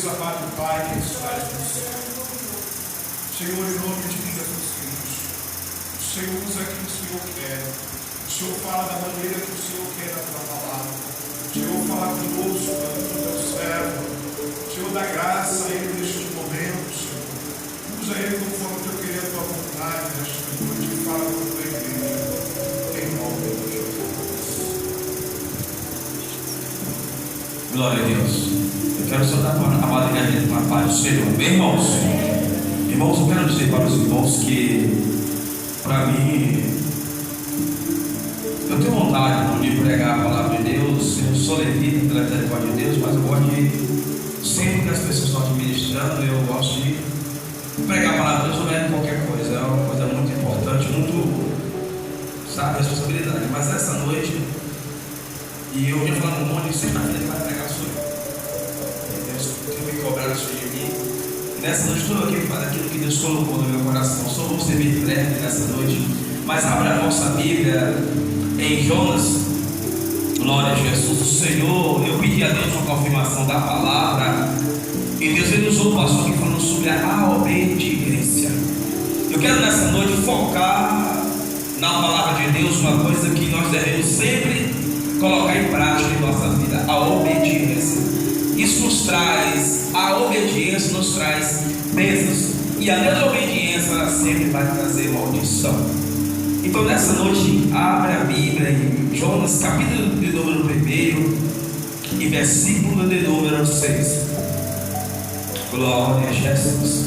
amado Pai que estás no céu, Senhor, em nome de vida dos filhos, o Senhor usa aquilo que o Senhor quer, o Senhor fala da maneira que o Senhor quer a tua palavra, o Senhor fala conosco, do teu servo, o Senhor dá graça a ele neste momento, Senhor, usa ele conforme o teu querer, a tua vontade nesta noite, e fala com a tua igreja, em nome de Jesus. Glória a Deus. Eu quero saudar a amada igreja com a paz do Senhor. Bem, irmãos, eu quero dizer para os irmãos que, para mim, eu tenho vontade de pregar a palavra de Deus. Eu sou levita pela misericórdia de Deus, mas eu gosto de, sempre que as pessoas estão administrando, eu gosto de pregar a palavra de Deus, não é qualquer coisa, é uma coisa muito importante, muito, sabe, responsabilidade. Mas essa noite, e eu vim falando um monte de sexta-feira que vai pregar sobre Deus, tem me cobrado isso de mim. E nessa noite estou aqui para aquilo que Deus colocou no meu coração. Só vou ser bem breve nessa noite, mas abra a nossa Bíblia em Jonas. Glória a Jesus. O Senhor, eu pedi a Deus uma confirmação da palavra, e Deus ele usou o pastor aqui falando sobre a obediência. Eu quero nessa noite focar na palavra de Deus, uma coisa que nós devemos sempre colocar em prática em nossa vida: a obediência. Isso nos traz, a obediência nos traz bênçãos, e a desobediência ela sempre vai trazer maldição. Então nessa noite, abre a Bíblia em Jonas, capítulo de número 1 e versículo de número 6. Glória a Jesus.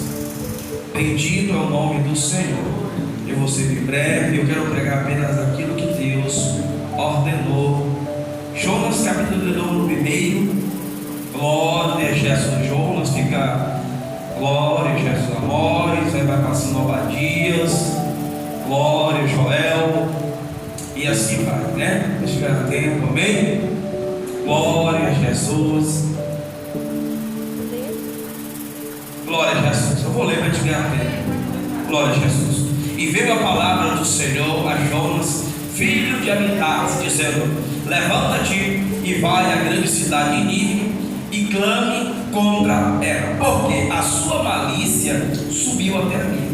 Bendito é o nome do Senhor. Eu vou ser breve, eu quero pregar apenas aquilo que Deus ordenou. Jonas, capítulo de número 1. Glória a Jesus. Jonas fica, glória a Jesus, Amores, aí vai passando Obadias, glória a Joel, e assim vai, né? Deixa eu ver tempo, amém? Glória a Jesus. Glória a Jesus. Eu vou ler para te ganhar tempo. Glória a Jesus. E veio a palavra do Senhor a Jonas, filho de Amitai, dizendo: levanta-te e vai à grande cidade de Nínive e clame contra ela, porque a sua malícia subiu até mim.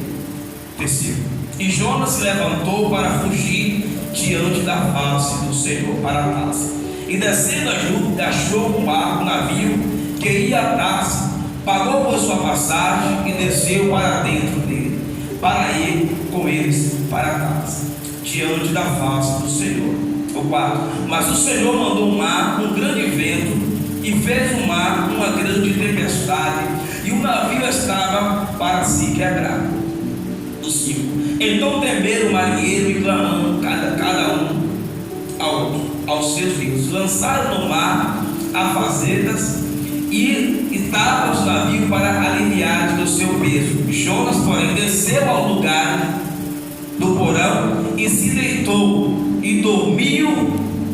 Versículo. E Jonas se levantou para fugir diante da face do Senhor para Tarsis. E descendo a Jope, achou um barco, navio que ia a Tarsis, pagou por sua passagem e desceu para dentro dele, para ir com eles para Tarsis, diante da face do Senhor. O 4. Mas o Senhor mandou um mar, um grande vento, e fez o mar uma grande tempestade, e o navio estava para se quebrar. O 5. Então temeram o marinheiro e clamando cada um aos seus filhos, lançaram no mar afazetas e estavam os navios para aliviar do seu peso. Jonas, porém, desceu ao lugar do porão e se deitou e dormiu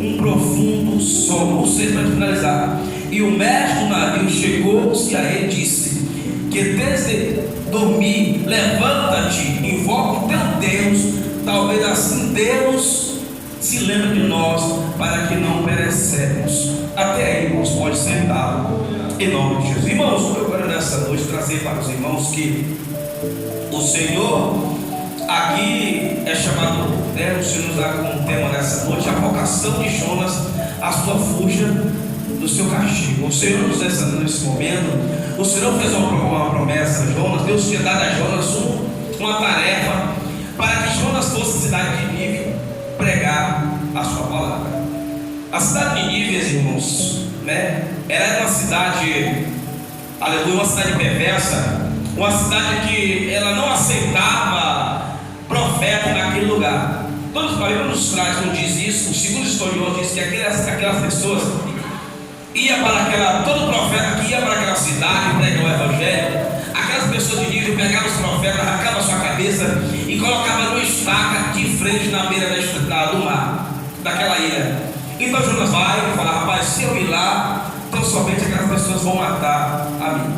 um profundo sono. Ou seja, para finalizar, e o mestre do navio chegou-se a ele e disse: que desde dormir, levanta-te, invoca o teu Deus, talvez assim Deus se lembre de nós, para que não perecemos. Até aí, irmãos, pode sentar, em nome de Jesus. Irmãos, eu quero nessa noite trazer para os irmãos que o Senhor aqui é chamado, né, o Senhor nos dá como tema nessa noite a vocação de Jonas, a sua fuga do seu castigo. O Senhor nos dessa nesse momento, o Senhor fez uma promessa a Jonas. Deus tinha dado a Jonas uma tarefa para que Jonas fosse à cidade de Nínive pregar a sua palavra. A cidade de Nínive, irmãos, né, era uma cidade, aleluia, uma cidade perversa, uma cidade que ela não aceitava profeta naquele lugar. Todos os Bíblia nos traz, não diz isso. O segundo estudioso diz que aquelas pessoas ia para aquela, todo profeta que ia para aquela cidade pregar o evangelho, aquelas pessoas de Nínive pegavam os profetas, arrancavam a sua cabeça e colocavam numa estaca de frente na beira do mar, daquela ilha. Então Jonas vai e fala: rapaz, se eu ir lá, então somente aquelas pessoas vão matar a mim.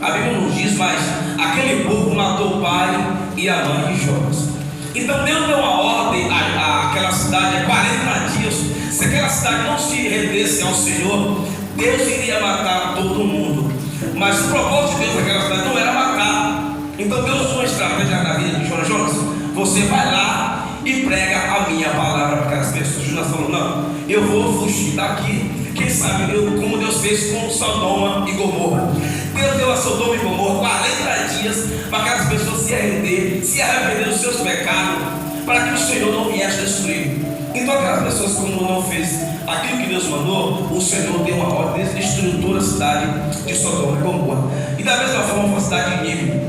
A Bíblia nos diz, mas aquele povo matou o pai e a mãe de Jonas. Então Deus deu uma ordem àquela cidade, 40 dias. Se aquela cidade não se rendesse ao Senhor, Deus iria matar todo mundo. Mas o propósito de Deus naquela cidade não era matar. Então Deus usou uma estratégia na vida de Jonas. Jonas, você vai lá e prega a minha palavra para aquelas pessoas. Jonas falou: não, eu vou fugir daqui. Quem sabe como Deus fez com Sodoma e Gomorra. Deus deu a Sodoma e Gomorra 40 dias para aquelas pessoas se arrepender dos seus pecados, para que o Senhor não viesse destruir. Então aquelas pessoas, como não fez aquilo que Deus mandou, o Senhor deu uma ordem, destruiu toda a cidade de Sodoma e Gomorra. E da mesma forma foi a cidade de Nínive.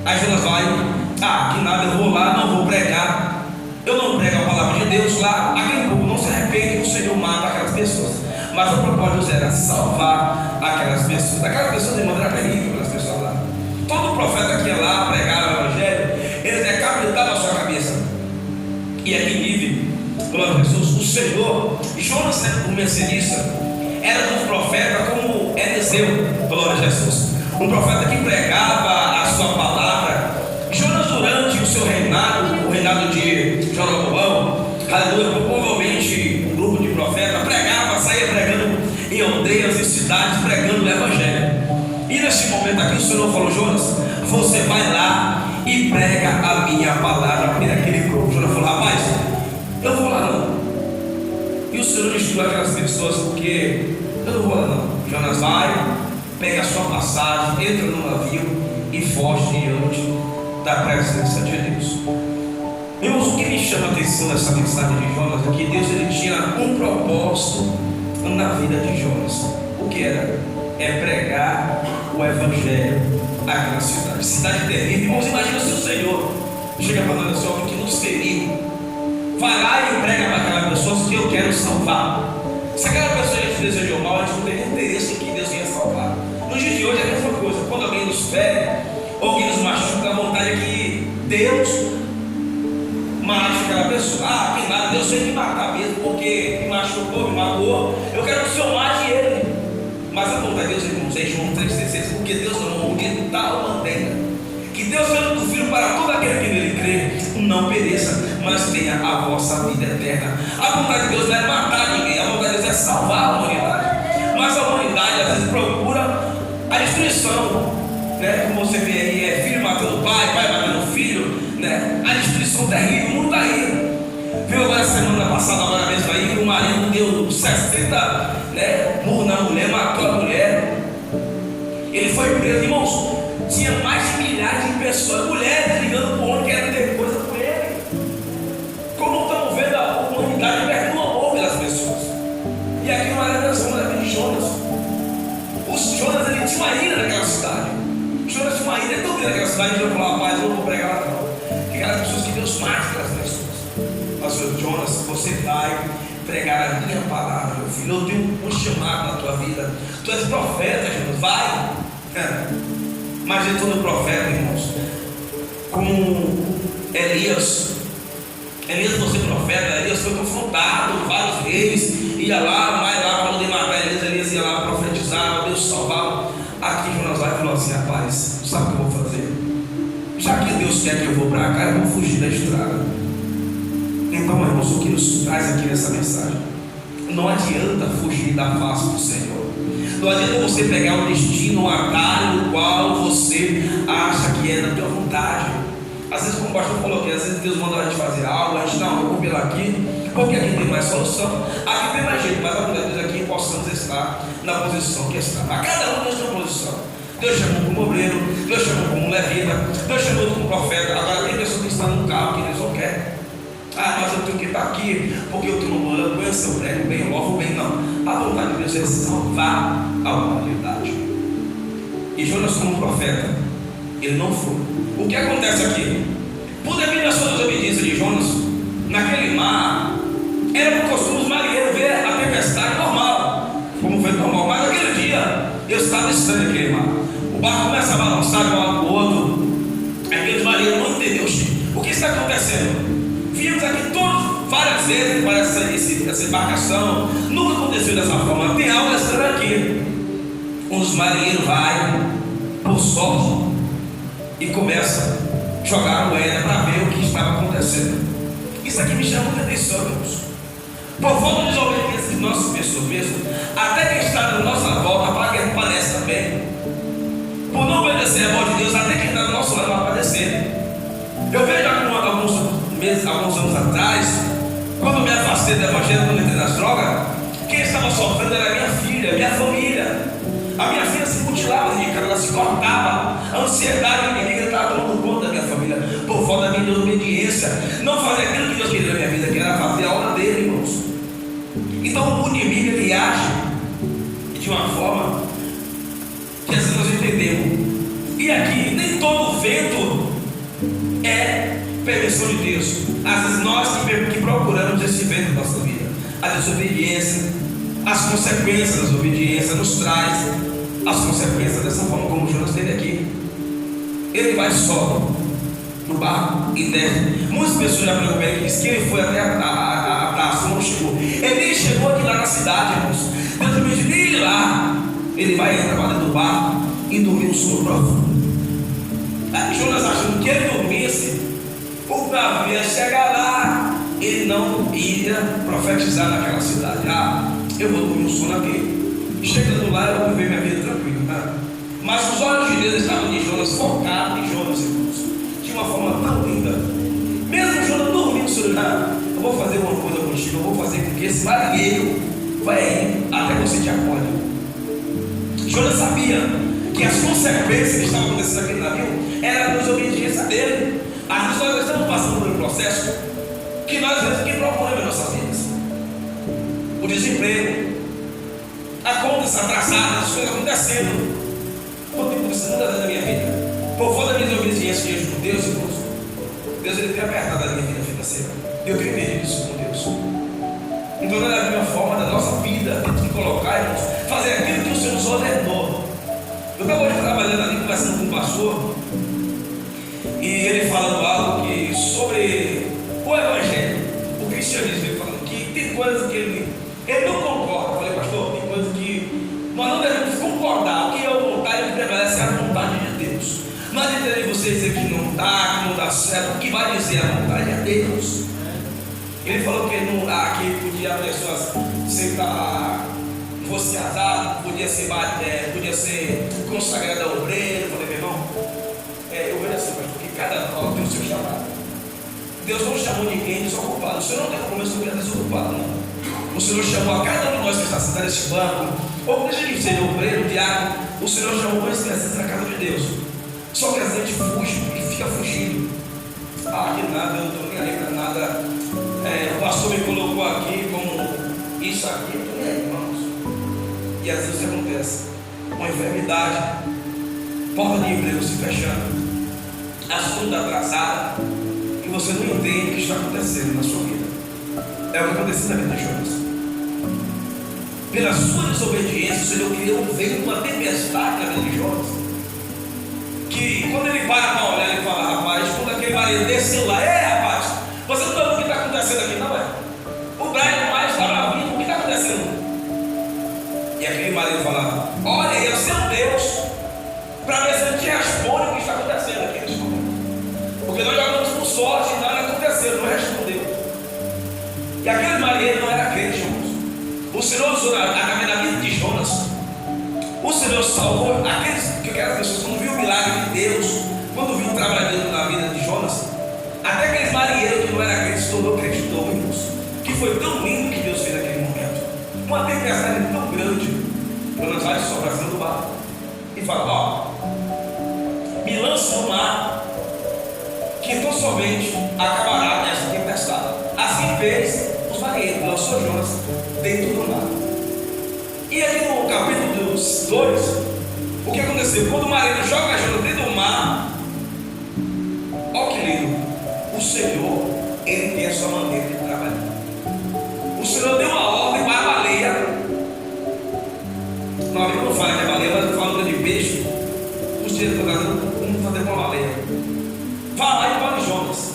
Aí Jonas vai: que nada, eu vou lá, não vou pregar. Eu não prego a palavra de Deus lá. Aquele povo não se arrepende, o Senhor mata aquelas pessoas. Mas o propósito era salvar aquelas pessoas. Aquelas pessoas de maneira terrível, aquelas pessoas lá. Todo profeta que ia lá pregar o evangelho, ele decapitava a sua cabeça. E aqui em Nínive, glória a Jesus, o Senhor, Jonas sendo um mercenista, era um profeta como Eliseu, glória a Jesus, um profeta que pregava a sua palavra. Jonas, durante o seu reinado, o reinado de Jeroboão, aleluia, provavelmente um grupo de profetas pregava, saía pregando em aldeias e cidades, pregando o evangelho. E nesse momento aqui o Senhor falou: Jonas, você vai lá e prega a minha palavra para aquele grupo. Jonas falou: rapaz, eu vou lá não. E o Senhor instruiu aquelas pessoas, porque eu não vou lá não. Jonas vai, pega a sua passagem, entra no navio e foge diante da presença de Deus. Irmãos, o que me chama a atenção nessa mensagem de Jonas é que Deus, ele tinha um propósito na vida de Jonas. O que era? É pregar o evangelho àquela cidade. Cidade terrível. Irmãos, imagina se o Senhor chega para nós assim: que nos feriu, vai lá e prega para aquela pessoa que eu quero salvar. Se aquela pessoa te desejou mal, a gente não tem interesse em que Deus venha salvar. No dia de hoje é a mesma coisa. Quando alguém nos fere ou alguém nos machuca, a vontade é que Deus mate aquela pessoa. Que nada, Deus tem que matar mesmo, porque me machucou, me magoou. Eu quero que o Senhor mate ele. Mas a vontade de Deus, irmãos, é João 3,16, porque Deus não amou de tal maneira que Deus deu do Filho para todo aquele que nele crê, não pereça, mas tenha a vossa vida eterna. A vontade de Deus não é matar ninguém, a vontade de Deus é salvar a humanidade. Mas a humanidade às vezes procura a destruição, né? Como você vê aí, é filho matando pai, pai matando filho, né? A destruição terrível, o mundo está aí. Viu agora semana passada, agora mesmo aí, o marido deu 60 murros na mulher, matou a mulher. Ele foi preso, irmãos. Tinha mais de milhares de pessoas, mulheres ligando para o homem, querendo ter coisa com ele. Como estamos vendo a humanidade perdendo o amor pelas pessoas. E aqui uma redação da vida de Jonas. Jonas, ele tinha uma ira naquela cidade. Jonas tinha uma ira, ele não via naquela cidade. Ele falou: rapaz, eu não vou pregar lá não. Que aquelas pessoas, que Deus mate aquelas pessoas. Mas Jonas, você vai pregar a minha palavra, meu filho. Eu tenho um chamado na tua vida. Tu és profeta, Jonas, vai. Mas de todo profeta, irmãos, como Elias, você profeta, Elias foi confrontado por vários reis, ia lá, vai lá para poder matar Elias ia lá, profetizava, Deus salvava. Aqui Jonas vai e falou assim: rapaz, sabe o que eu vou fazer? Já que Deus quer que eu vou para cá, eu vou fugir da estrada. Então, irmãos, o que nos traz aqui nessa mensagem? Não adianta fugir da face do Senhor. Não adianta você pegar um destino, um atalho, no qual você acha que é da tua vontade. Às vezes, como o pastor falou aqui, às vezes Deus manda a gente fazer algo, a gente não, eu vou pelo aqui, porque aqui tem mais solução, aqui tem mais jeito, mas a mulher diz aqui possamos estar na posição que está. A cada um tem a sua posição. Deus chamou como obreiro, Deus chamou como levita, Deus chamou como profeta. Agora tem pessoas que estão no carro que Deus não quer. Mas eu tenho que estar aqui porque eu tenho uma doença, eu prego bem, eu louvo bem. Não, a vontade de Deus é salvar a humanidade. E Jonas, como profeta, ele não foi. O que acontece aqui? Por devido à sua desobediência de Jonas, naquele mar, era por costume dos marinheiros ver a tempestade normal, como foi normal. Mas naquele dia, Deus estava estranho aquele mar. O barco começa a balançar de um lado para o outro. Aqueles marinheiros não entenderam o que está acontecendo. Vimos aqui várias vezes para essa embarcação, nunca aconteceu dessa forma. Tem algo estranho aqui. Um dos marinheiros vai por sorte e começa a jogar a moeda para ver o que estava acontecendo. Isso aqui me chama muita atenção, irmãos. Por falta de desobediência de nossas pessoas mesmo, até quem está na nossa volta parece também. Deus, até que está do nosso lado, vai padecer. Eu vejo alguns anos atrás, quando eu me afastei do evangelho, quando eu entrei nas drogas, quem estava sofrendo era a minha filha, minha família. A minha filha se mutilava de cara, ela se cortava. A ansiedade inimiga estava tomando conta da minha família, por falta da minha desobediência. Não fazer aquilo que Deus queria na minha vida, que era fazer a obra dele, irmãos. Então o inimigo, ele age de uma forma que assim nós entendemos. E aqui, nem todo vento é permissão de Deus. Às vezes nós que procuramos esse vento na nossa vida, a desobediência, as consequências da desobediência nos traz as consequências dessa forma como o Jonas teve aqui. Ele vai só no barco e desce. Muitas pessoas já pegam bem que diz que ele foi até a praça, não chegou. Ele nem chegou aqui lá na cidade, irmãos. Deus me diz, nem lá. Ele vai entrar para dentro do barco e dormir um sono profundo. Aí Jonas, achando que ele dormisse, o navio ia chegar lá, ele não ia profetizar naquela cidade. Eu vou dormir um sono aqui. Chegando lá, eu vou viver minha vida tranquila, tá? Mas os olhos de Deus estavam em Jonas, focados em Jonas, irmãos, de uma forma tão linda. Mesmo Jonas dormindo, eu vou fazer uma coisa contigo, eu vou fazer com que esse marinheiro vai ir até você te acorde. Jonas sabia que as consequências que estavam acontecendo naquele navio eram a desobediência dele. Às vezes nós estamos passando por um processo que nós que procuramos em nossas vidas. O desemprego, a conta está atrasada, as coisas acontecendo. Eu tenho acontecido muitas vezes na minha vida, por falta da minha desobediência diante de Deus, irmãos. Deus, ele tem apertado a minha vida financeira. Eu tenho medo disso com Deus. Então não é da mesma forma da nossa vida, temos que colocar, irmãos, fazer aquilo que o Senhor nos ordenou. Eu estava hoje trabalhando ali, conversando com um pastor, e ele falando algo que, sobre o evangelho, o cristianismo, ele falando que tem coisas que ele não concorda. Eu falei, pastor, tem coisas que nós não devemos concordar. O que é a vontade que prevalece é a vontade de Deus. Não adianta você dizer que não dá certo. O que vai dizer a vontade é Deus. Ele falou que que podia a pessoa fosse casado, podia ser consagrado ao obreiro. Eu falei, meu irmão, eu vejo assim, porque cada qual tem o seu chamado. Deus não chamou ninguém desocupado. O Senhor não tem compromisso com ninguém desocupado, não. O Senhor chamou a cada um de nós que está sentado nesse banco, ou que seja que seja obreiro, diácono, o Senhor chamou para esse na casa de Deus. Só que às vezes a gente fuge e fica fugindo. Que nada, eu não estou nem aí para nada. O pastor me colocou aqui como isso aqui, eu estou nem aí, irmãos. E às vezes isso acontece. Uma enfermidade, porta de emprego se fechando, assunto atrasado, e você não entende o que está acontecendo na sua vida. É o que aconteceu na vida de Jonas. Pela sua desobediência, o Senhor criou um vento, uma tempestade na vida de Jonas. Que quando ele para olhar, ele fala, rapaz, quando aquele marido desceu lá, rapaz, você não está vendo o que está acontecendo aqui, não é? O Brian mais está vindo, o que está acontecendo? E aquele marido fala, olha, eu sou Deus, para ver se ele te responde o que está acontecendo aqui nesse momento. Porque nós jogamos por sorte, nada aconteceu, não respondeu. E aquele marinheiro não era crente, irmãos. O Senhor usou através da vida de Jonas. O Senhor salvou aquelas pessoas, quando viu o milagre de Deus, quando viu o trabalho de Deus na vida de Jonas, até aqueles marinheiros que não era crente se tornou crente, irmãos. Que foi tão lindo que Deus fez naquele momento. Uma tempestade tão grande. Jonas vai só para cima do barco e fala, me lança no mar, que tão somente acabará essa tempestade. Assim fez os marinheiros, lançou Jonas dentro do mar. E aqui no capítulo 2, o que aconteceu? Quando o marinheiro joga Jonas dentro do mar, olha que lindo, o Senhor, ele tem a sua maneira de trabalhar. O Senhor deu uma ordem para a baleia. Não, eu não falo que é baleia, mas eu falo de peixe. Os dias estão fazendo, vamos fazer com a baleia. Vá lá e fala Jonas.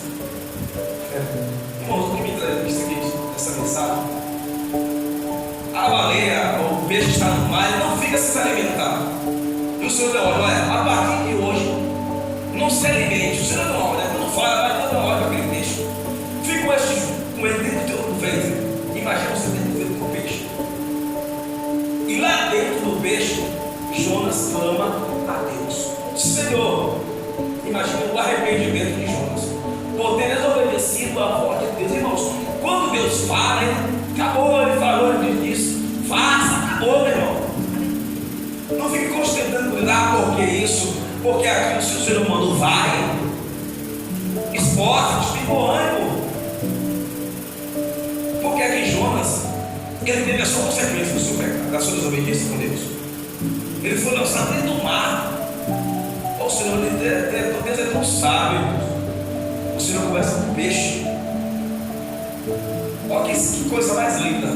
Irmãos, o que me traz isso aqui, essa mensagem? A baleia, o peixe está no mar, ele não fica sem se alimentar. E o Senhor deu ordem, olha, a partir de hoje, não se alimente. O Senhor deu ordem, não fala, vai dar ordem para aquele peixe. Fica com ele dentro do ventre. Imagina você dentro do ventre do peixe. E lá dentro do peixe, Jonas clama a Deus. Senhor, imagina o arrependimento de Jonas por ter desobedecido a voz de Deus. Irmãos, quando Deus fala, acabou, ele falou, ele disse, faça, acabou, meu irmão. Não fique constantando cuidar, porque isso, porque aquilo, se o Senhor mandou, vai. Esforça-te, tem bom ânimo. Porque aqui Jonas, ele teve a sua consequência do seu pecado, da sua desobediência com Deus. Ele foi lançado dentro do mar. O Senhor, Deus é tão sábio. O Senhor conversa com o peixe. Olha que coisa mais linda.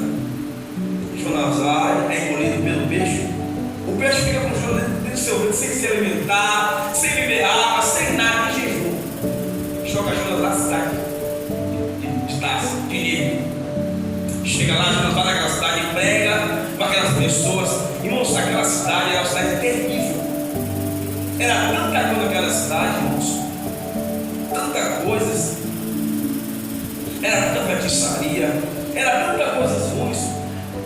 Jonas vai, é engolido pelo peixe. O peixe fica com o Jonas dentro do seu ventre, sem se alimentar, sem beber água, sem nada, em jejum. Joga Jonas lá na cidade de Nínive. Chega lá, Jonas vai naquela cidade, prega para aquelas pessoas. Irmãos, aquela cidade era uma cidade terrível. Era tanta coisa naquela cidade, irmãos. Tanta coisa. Era tanta feitiçaria. Era tanta coisa ruim.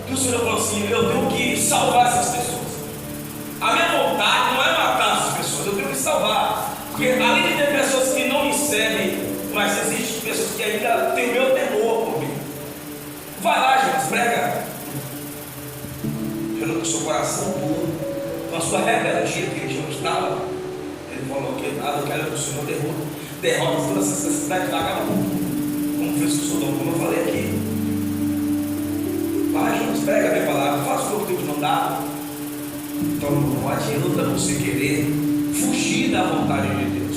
Que o Senhor falou assim: eu tenho que salvar essas pessoas. A minha vontade não é matar essas pessoas, eu tenho que salvar. Porque além de ter pessoas que não me servem, mas existem pessoas que ainda têm o meu temor por mim. Vai lá, Jonas, prega. Jonas, com o seu coração duro, com a sua rebeldia que ele estava, ele falou que nada, eu quero que o Senhor derrota toda essa cidade vagabunda, como fez com Sodoma, como eu falei aqui. Vai, Jonas, prega a minha palavra, faça o que eu tenho que mandar. Então não adianta você querer fugir da vontade de Deus.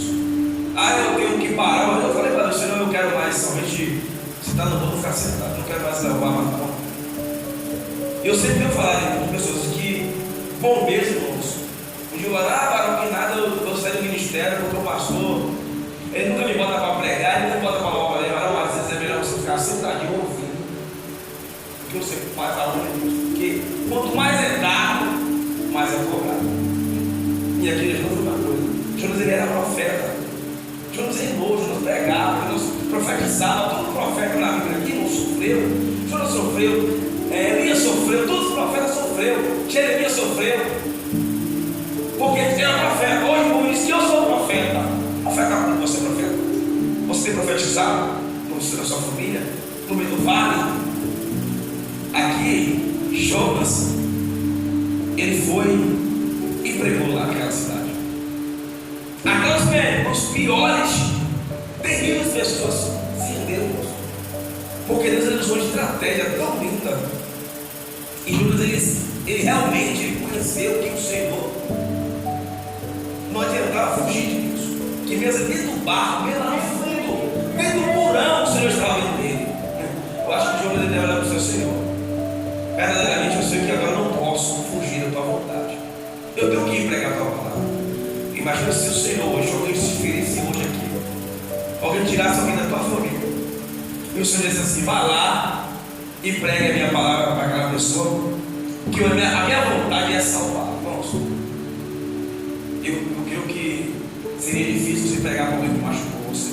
Eu tenho que parar. Eu falei para Deus, Senhor, eu quero mais somente sentar no banco e ficar sentado, não quero mais levar mais não. Eu sempre tenho falado com pessoas que bombeiros, irmãos, um dia eu falo, para que nada, eu saio do ministério porque o pastor, ele nunca me bota para pregar, ele não bota para louvar, mas às vezes é melhor você ficar sentadinho ouvindo, que você faz a obra de Deus, porque quanto mais é dado, mais é cobrado. E aqui Jonas foi uma coisa. Jonas, ele era profeta. Jonas errou, Jonas pregava, Jonas profetizava. Todo profeta na Bíblia aqui não sofreu. Jonas sofreu, Elias sofreu, todos os profetas sofreu. Jeremias sofreu, porque ele era profeta. Hoje, por isso que eu sou profeta. Profeta, você é profeta. Você tem profetizado no seu, na sua família, no meio do vale. Aqui, Jonas, ele foi e pregou lá naquela cidade. Aquelas piores, terríveis pessoas se renderam, porque Deus usou uma estratégia tão linda. E Judas, ele realmente conheceu que o Senhor não adiantava fugir de Deus, que mesmo dentro do barco, mesmo lá no fundo, dentro do porão, o Senhor estava vendo dele. Eu acho que o Jonas deve olhar para o seu Senhor. Verdadeiramente eu sei que agora eu não posso fugir da tua vontade. Eu tenho que ir pregar a tua palavra. Imagina se o Senhor hoje, alguém se ferisse hoje aqui, alguém tirasse alguém da tua família, e o Senhor disse assim: vá lá e pregue a minha palavra para aquela pessoa, que a minha vontade é salvar. Irmãos, eu creio que seria difícil você pregar para alguém que machucou você,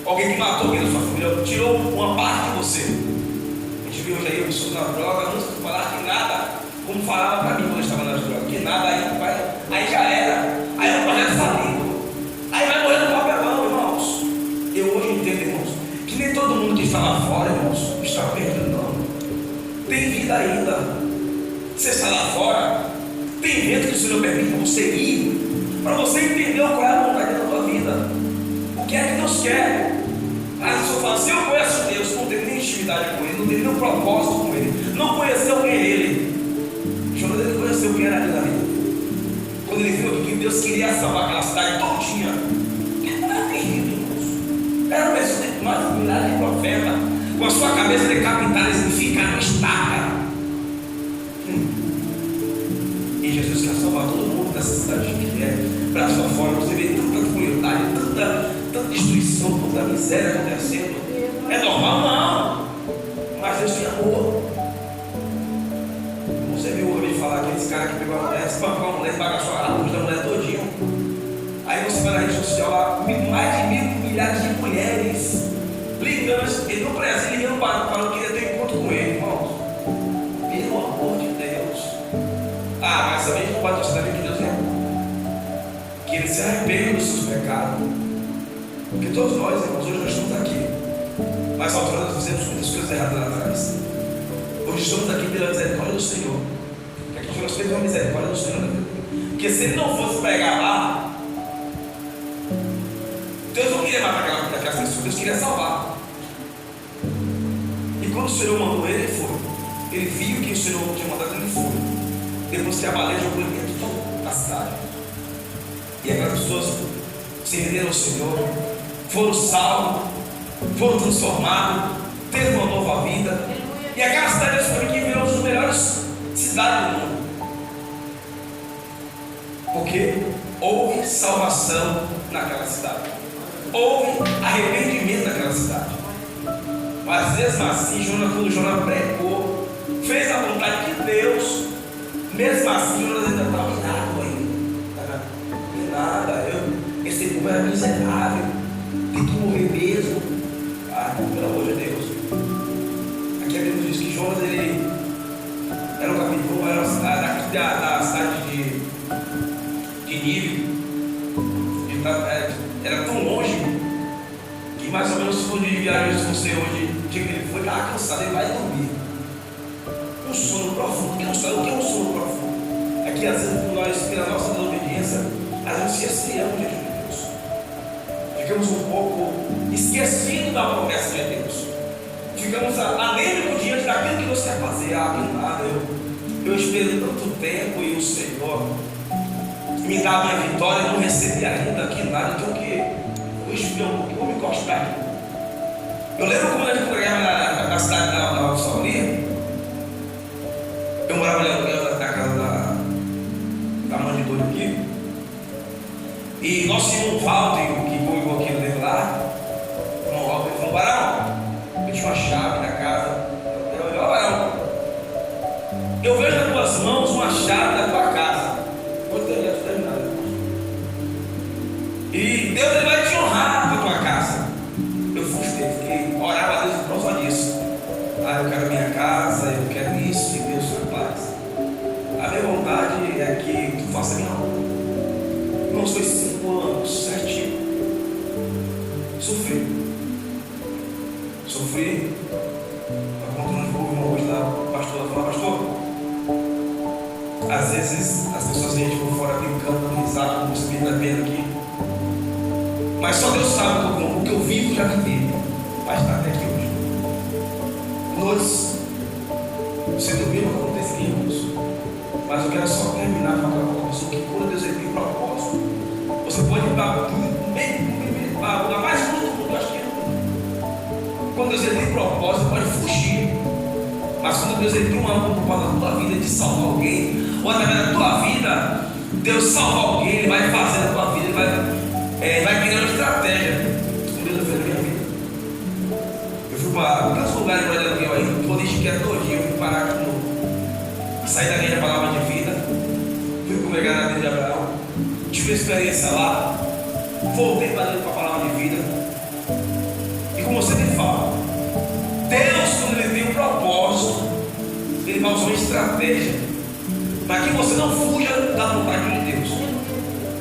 alguém que matou alguém da sua família, tirou uma parte de você. A gente viu hoje aí pessoas na droga, não falar que nada, como falava para mim quando eu estava nas drogas, que nada aí já era, aí o projeto falido, aí vai morrer no papelão, irmãos. Eu hoje entendo, irmãos, que nem todo mundo que está lá fora, irmãos, está perdido, não. Tem vida ainda. Você está lá fora, tem vento que o Senhor permite para você ir, para você entender qual é a vontade da tua vida, o que é que Deus quer. Mas o Senhor fala: se eu conheço Deus, não tenho nem intimidade com Ele, não tenho nenhum propósito com Ele, não conheceu quem é Ele. Jonas, ele conheceu quem era Ele na vida. Quando ele viu que Deus queria salvar aquela cidade todinha, era terrível, irmãos. Era uma pessoa de mais milhares de profeta, com a sua cabeça decapitada, ficar na estaca. E Jesus quer salvar todo mundo dessa cidade que é para a sua forma. Você vê tanta crueldade, tanta destruição, tanta miséria acontecendo. É normal? Não. Mas Deus tem amor. Você viu o homem falar aqueles caras que pegou a mulher, espancou a mulher, bagaçou a luz da mulher todinho. Aí você vai na rede social lá, mais de 1.000 milhares de mulheres ligando, ele não parece ligando para não querer ter encontro com ele, irmãos. Pelo amor de Deus. Mas também não pode saber que Deus é amor. Que ele se arrependa dos seus pecados. Porque todos nós, irmãos, hoje nós estamos aqui, mas ao nós fizemos muitas coisas erradas lá atrás. Hoje estamos aqui pela misericórdia do Senhor. Porque aqui nós temos uma misericórdia do Senhor, né? Porque se ele não fosse pregar lá, Deus não queria matar aquelas pessoas, Deus queria salvar. E quando o Senhor mandou ele, ele foi. Ele viu que o Senhor tinha mandado, ele foi. Depois que a baleia jogou ele dentro da cidade. E aquelas pessoas se renderam ao Senhor, foram salvos, foram transformados, teve uma nova vida. E aquela cidade foi que virou uma das melhores cidades do mundo. Porque houve salvação naquela cidade. Houve arrependimento naquela cidade. Mas mesmo assim, quando Jonas pregou, fez a vontade de Deus, mesmo assim, Jonas ainda estava irado ainda. Nada, esse povo era miserável, tem que morrer mesmo. Pelo amor de Deus. Aqui a Bíblia diz que Jonas, ele era um capitão, era da cidade de Nínive. Era tão longe que mais ou menos se for de viagem, se você hoje, o dia que ele foi, estava cansado, ele vai dormir. Um sono profundo. Quem não sabe o que é um sono profundo? É que às vezes nós, pela nossa desobediência, às vezes esquecemos de Deus. Ficamos um pouco esquecidos da promessa de Deus. Ficamos anêmicos diante daquilo que Deus quer fazer. Que nada, eu esperei tanto tempo e o Senhor me dá a minha vitória, eu não recebi ainda aqui nada, então que eu espero um pouquinho, vou me encostar aqui. Eu lembro quando a gente pregava na cidade da Sauri, eu morava na casa da mãe de doido aqui, e nosso irmão Walter, que foi aqui dentro lá, o irmão Walter falou: Barão, eu tinha uma chave na casa. Eu falei: Barão, eu vejo nas tuas mãos uma chave da tua casa. Vou terminar. E Deus, ele vai te honrar na tua casa. Eu frustrei, fiquei, orava a Deus por causa disso. Eu quero minha casa, eu quero isso, e Deus faz. A minha vontade é que tu faça a minha obra. Irmãos, foi 5 anos certinho. Sofri. Eu contando de pouco, irmão, hoje lá, o pastor falou: pastor, às vezes as pessoas vêm por fora brincando, risada, com o espírito da pena aqui. Mas só Deus sabe o que eu vivo, já vivi. Vai estar até aqui hoje. Noites, você dormiu, não acontece isso. Mas eu quero só terminar com aquela pessoa que quando Deus tem propósito, você pode ir para o lugar mais fundo do mundo, acho que quando Deus tem propósito, pode fugir. Mas quando Deus tem uma propósito na tua vida de salvar alguém, ou através da tua vida, Deus salva alguém, Ele vai fazer na tua vida, Ele vai criando uma estratégia. Como Deus fez na minha vida. Eu fui para tantos lugares de aluguel aí, todo isso que era todinho, eu fui parar aqui no. Saí da minha palavra de vida, fui congregar na vida de Abraão, tive uma experiência lá, voltei para dentro para a palavra de vida. E como você me fala, Deus, quando Ele tem um propósito, Ele vai usar uma estratégia para que você não fuja da vontade de Deus.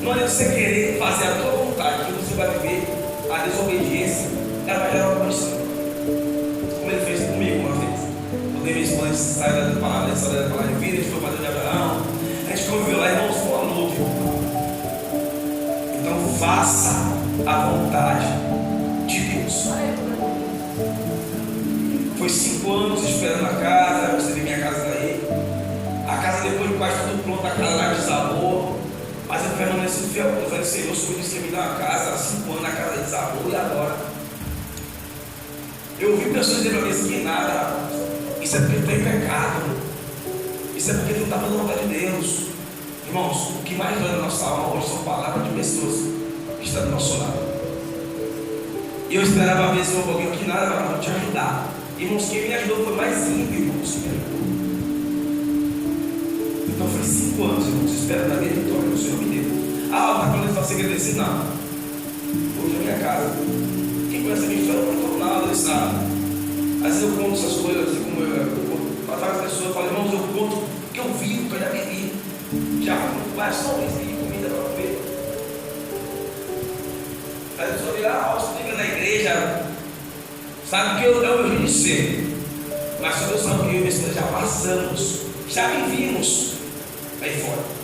Não é você querer fazer a tua vontade, que você vai viver a desobediência, ela vai gerar uma punição. Como Ele fez comigo uma vez. Quando minha esposa saiu da palavra de vida, a gente foi para dentro de Abraão, a gente conviveu lá, irmãos, foi uma luta. Então faça a vontade de Deus. Foi 5 anos esperando a casa, eu recebi minha casa daí. A casa, depois de quase tudo pronto, a casa lá desabou. Mas eu permaneci fiel. Eu falei: Senhor, o Senhor disse que ia me dar uma casa há 5 anos, a casa desabou, e agora? Eu ouvi pessoas dizendo para mim assim: que nada, isso é porque tu está em pecado, isso é porque tu não está fazendo a vontade de Deus. Irmãos, o que mais dói na nossa alma hoje são palavras de pessoas que estão do nosso lado. E eu esperava ver se eu alguém que nada para te ajudar. Irmãos, quem me ajudou foi mais ímpio, irmãos, que me ajudou. Então foi 5 anos, irmãos, esperando a minha vitória, o Senhor me deu. Tá quando ele fala segredo, não. Hoje é minha casa. Quem conhece a minha história não contou nada, ele sabe. Às vezes eu conto essas coisas, assim como eu conto para várias pessoas, eu falo: irmãos, eu conto o que eu vivo, que eu já vivi. Já várias só isso, comida para comer. Sabe que é o meu jeito de ser. Mas só Deus sabe que eu e minha esposa já passamos, já vivimos aí fora.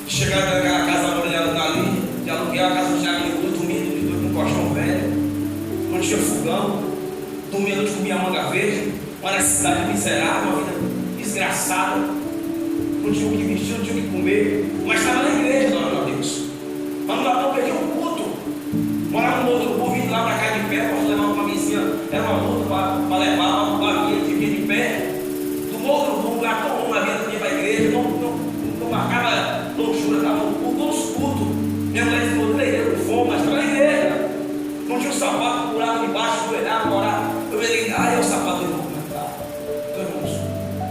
Chegaram naquela casa abandonada ali, de aluguel, a casa do Thiago ligou, dormindo com um colchão velho, não tinha fogão, dormia à noite, comia manga verde, uma necessidade miserável, uma vida desgraçada, não tinha o que vestir, não tinha o que comer, mas estava na igreja, glória a Deus. Mas não dá para perder um culto. Morava no outro povo, vindo lá para cá de pé, para levar uma vizinha, era uma luta para levar uma via que vinha de pé, do outro lugar, todo mundo havia também para a igreja, não marcava loucura, estava todos os cultos. Minha mulher ficou na igreja com fome, mas estava na igreja. Não tinha um sapato curado debaixo, joelhava, orava. Eu falei, é o sapato do irmão. Então, irmãos,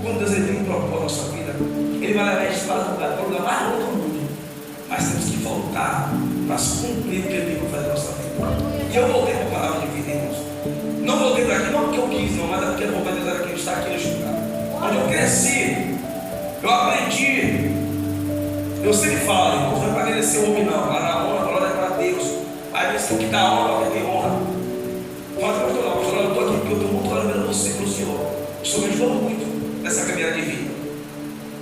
quando Deus tem um propósito na nossa vida, Ele vai levar a gente para o lugar mais longe do mundo. Mas temos que voltar para cumprir o que Ele tem para fazer na nossa vida. E eu voltei para a palavra de vida, irmãos. Não voltei para aqui, não porque eu quis, não, mas é porque a vontade de Deus era que eu estar aqui neste lugar. Onde eu cresci, eu aprendi. Eu sempre falo, irmãos, não é para agradecer o homem, não. Para a honra, a glória é para Deus. Aí diz que o que dá honra vai ter honra. Fala, pastor, eu estou aqui porque eu estou muito valorando você, para o Senhor. O Senhor me ajudou muito nessa caminhada de vida.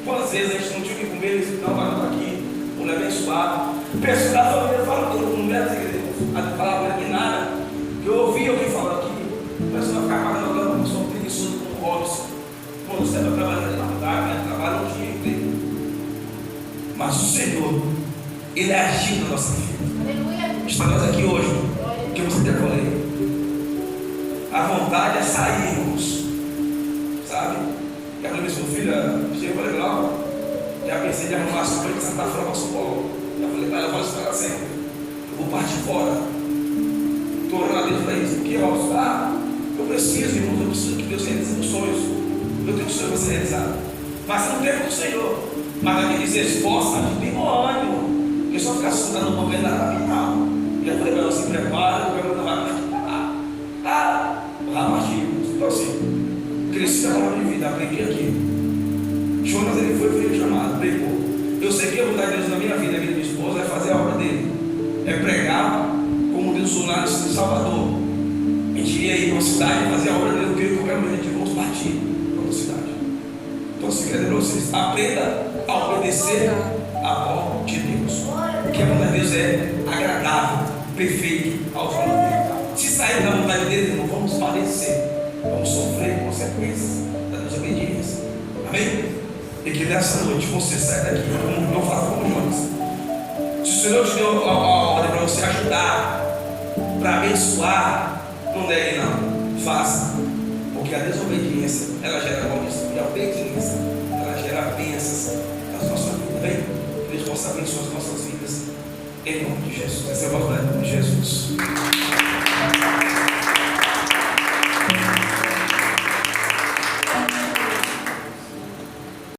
Quantas vezes a gente não tinha o que comer, eles não vai aqui, não é abençoado. Pessoas da família falam que eu não lembro das igrejas, a palavra de nada. Eu ouvi alguém falando aqui, a pessoa vai ficar pagando agora uma pessoa preguiçosa como o Robson. Quando você vai trabalhando de madrugada, né? Trabalha um dia inteiro. Mas o Senhor, Ele agiu na nossa vida. Estamos aqui hoje, que eu sempre falei. A vontade é sair, irmãos. Sabe? E a minha filha chegou legal. Já pensei de arrumar as coisas de Santa Fé para São Paulo. Já falei para ela, fala isso para ela sempre. Eu vou partir fora. Estou orando a Deus para isso. Porque eu preciso, irmãos, eu preciso que Deus realize meus sonhos. Eu tenho sonho para ser realizado. Mas não tem com o Senhor. Mas aquele dizer esforça, tem bom ânimo. Porque só ficar sentado no momento nada para mim, não. Já falei para ela, se prepara, eu não vai partir. Então assim, cresci na palavra de vida, aprendi aqui. Jonas, ele foi chamado, pregou. Eu sei que a vontade de Deus na minha vida, a vida da minha esposa, é fazer a obra dele. É pregar como Deus usou lá no Salvador. A gente iria ir para uma cidade fazer a obra dele, porque em qualquer momento a gente vamos partir para outra cidade. Então, se quer dizer para vocês, aprenda a obedecer a voz de Deus. Porque a vontade de Deus é agradável, perfeito ao valor dele. Se sair da vontade dele, não vamos padecer, vamos sofrer consequências da desobediência. Amém? E que nessa noite você sai daqui, como eu faço como Jonas. Se o Senhor te deu a ordem para você ajudar, para abençoar, não negue não, faça. Porque a desobediência, ela gera maldição, e a obediência, ela gera bênçãos nas nossas vidas. Amém? Que Deus possa abençoar as nossas vidas, em nome de Jesus. Essa é a vontade de Jesus.